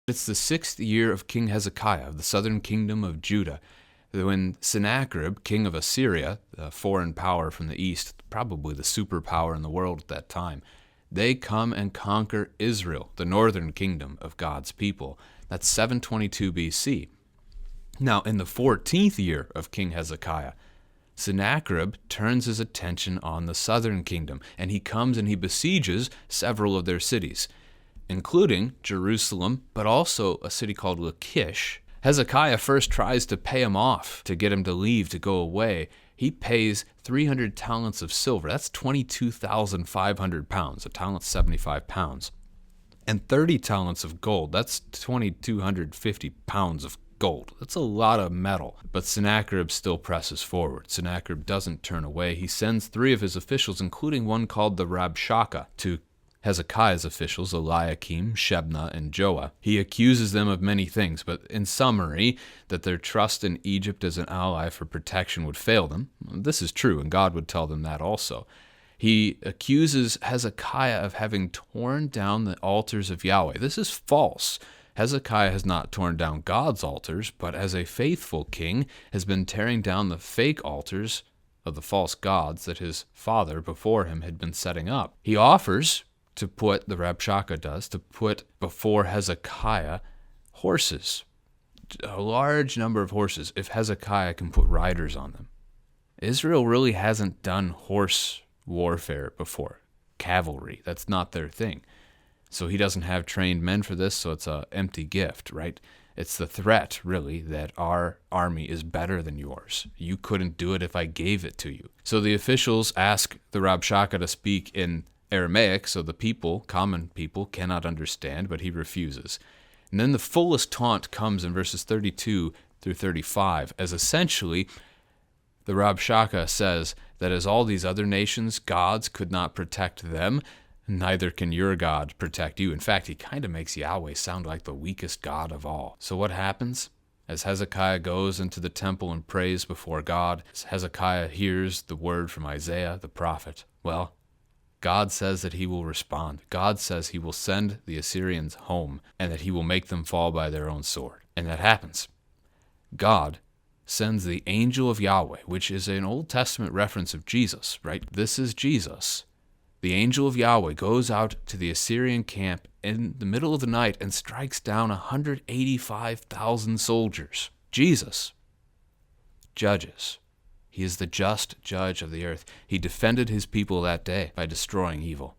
It's the 6th year of King Hezekiah of the southern kingdom of Judah, when Sennacherib, king of Assyria, a foreign power from the east, probably the superpower in the world at that time, they come and conquer Israel, the northern kingdom of God's people. That's 722 BC. Now, in the 14th year of King Hezekiah, Sennacherib turns his attention on the southern kingdom, and he comes and he besieges several of their cities, including Jerusalem, but also a city called Lachish. Hezekiah first tries to pay him off, to get him to leave, to go away. He pays 300 talents of silver. That's 22,500 pounds. A talent's 75 pounds. And 30 talents of gold. That's 2,250 pounds of gold. That's a lot of metal. But Sennacherib still presses forward. Sennacherib doesn't turn away. He sends 3 of his officials, including one called the Rabshakeh, to Hezekiah's officials, Eliakim, Shebna, and Joah. He accuses them of many things, but in summary, that their trust in Egypt as an ally for protection would fail them. This is true, and God would tell them that also. He accuses Hezekiah of having torn down the altars of Yahweh. This is false. Hezekiah has not torn down God's altars, but as a faithful king has been tearing down the fake altars of the false gods that his father before him had been setting up. He offers to put, the Rabshakeh does, to put before Hezekiah horses, a large number of horses, if Hezekiah can put riders on them. Israel really hasn't done horse warfare before, cavalry. That's not their thing. So he doesn't have trained men for this, so it's an empty gift, right? It's the threat, really, that our army is better than yours. You couldn't do it if I gave it to you. So the officials ask the Rabshakeh to speak in Aramaic, so the people, common people, cannot understand, but he refuses. And then the fullest taunt comes in verses 32 through 35, as essentially the Rabshakeh says that as all these other nations' gods could not protect them, neither can your God protect you. In fact, he kind of makes Yahweh sound like the weakest God of all. So what happens? As Hezekiah goes into the temple and prays before God, as Hezekiah hears the word from Isaiah the prophet, well, God says that he will respond. God says he will send the Assyrians home and that he will make them fall by their own sword. And that happens. God sends the angel of Yahweh, which is an Old Testament reference of Jesus, right? This is Jesus. The angel of Yahweh goes out to the Assyrian camp in the middle of the night and strikes down 185,000 soldiers. Jesus judges. He is the just judge of the earth. He defended his people that day by destroying evil.